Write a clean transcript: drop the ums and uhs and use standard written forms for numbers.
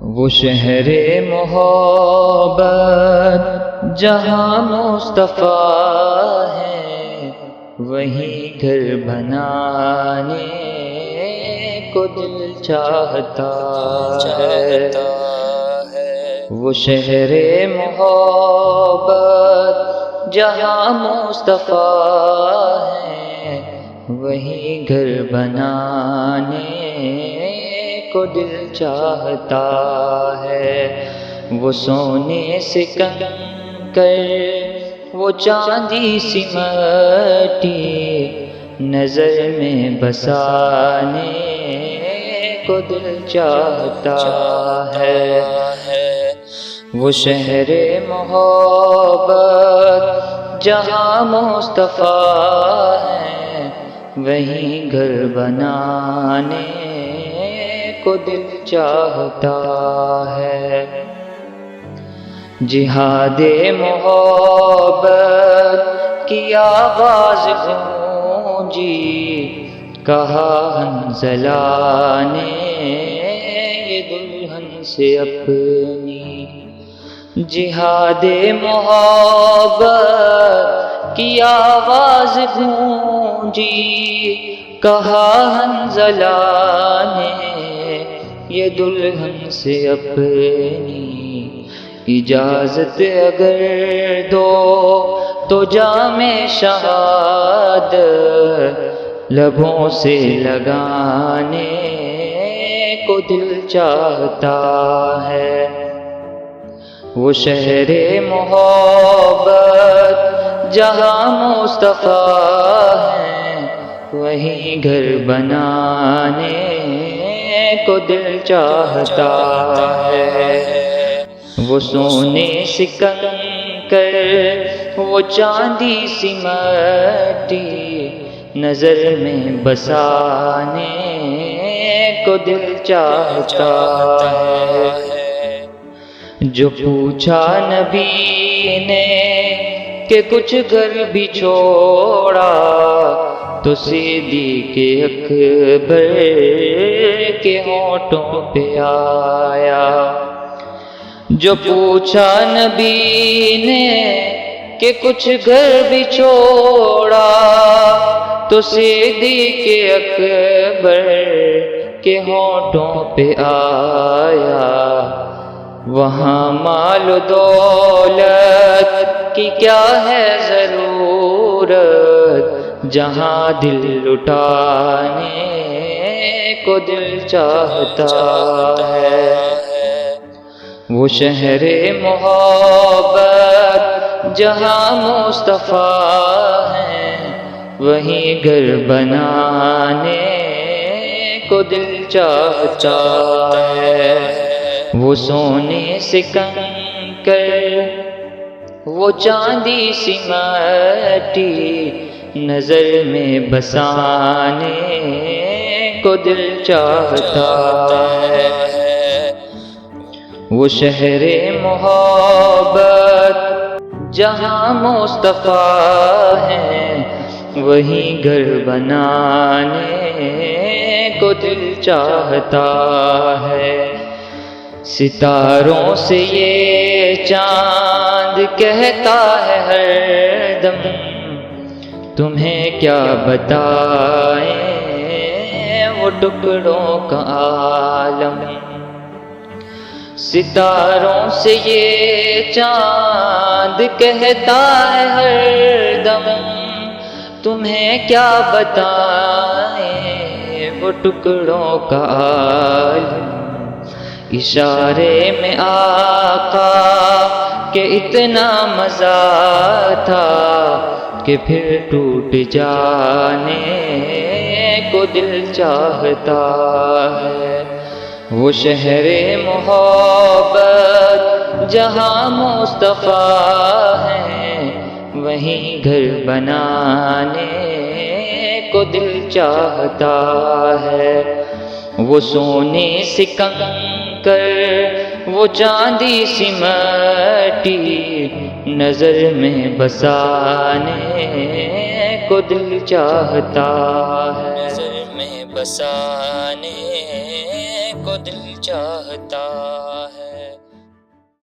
وہ شہر محبت جہاں مصطفیٰ ہے، وہیں گھر بنانے کو دل چاہتا ہے۔ وہ شہر محبت جہاں مصطفیٰ ہے، وہیں گھر بنانے کو دل چاہتا ہے۔ وہ سونے سے کنکر، وہ چاندی سی مٹی، نظر میں بسانے کو دل چاہتا ہے۔ وہ شہر محبت جہاں مصطفیٰ ہے، وہیں گھر بنانے کو دل چاہتا ہے۔ جہاد محبت کی آواز گونجی، کہا حنظلہ نے یہ دلہن سے اپنی۔ جہاد محبت کی آواز گونجی، کہا حنظلہ نے یہ دلہن سے اپنی۔ اجازت اگر دو تو جام شہادت لبوں سے لگانے کو دل چاہتا ہے۔ وہ شہر محبت جہاں مصطفیٰ ہے، وہیں گھر بنانے کو دل چاہتا ہے۔ وہ سونے سے کنکر، وہ چاندی سی مٹی، نظر میں بسانے کو دل چاہتا ہے۔ جو پوچھا نبی نے کہ کچھ گھر بھی چھوڑا، تو صدیق اکبر کے ہونٹوں پہ آیا۔ جو پوچھا نبی نے کہ کچھ گھر بھی چھوڑا، تو صدیق اکبر کے ہونٹوں پہ آیا۔ وہاں مال و دولت کی کیا ہے ضرورت، جہاں دل لٹانے کو دل چاہتا ہے۔ وہ شہر محبت جہاں مصطفیٰ ہے، وہیں گھر بنانے کو دل چاہتا ہے۔ وہ سونے سے کنکر، وہ چاندی سی مٹی، نظر میں بسانے کو دل چاہتا ہے۔ وہ شہر محبت جہاں مصطفیٰ ہے، وہیں گھر بنانے کو دل چاہتا ہے۔ ستاروں سے یہ چاند کہتا ہے ہر دم، تمہیں کیا بتائیں وہ ٹکڑوں کا عالم۔ ستاروں سے یہ چاند کہتا ہے ہر دم، تمہیں کیا بتائیں وہ ٹکڑوں کا عالم۔ اشارے میں آقا کہ اتنا مزہ تھا کہ پھر ٹوٹ جانے کو دل چاہتا ہے۔ وہ شہر محبت جہاں مصطفیٰ ہے، وہیں گھر بنانے کو دل چاہتا ہے۔ وہ سونے سے کنکر، وہ چاندی سی مٹی، نظر میں بسانے کو دل چاہتا ہے۔ نظر میں بسانے کو دل چاہتا ہے۔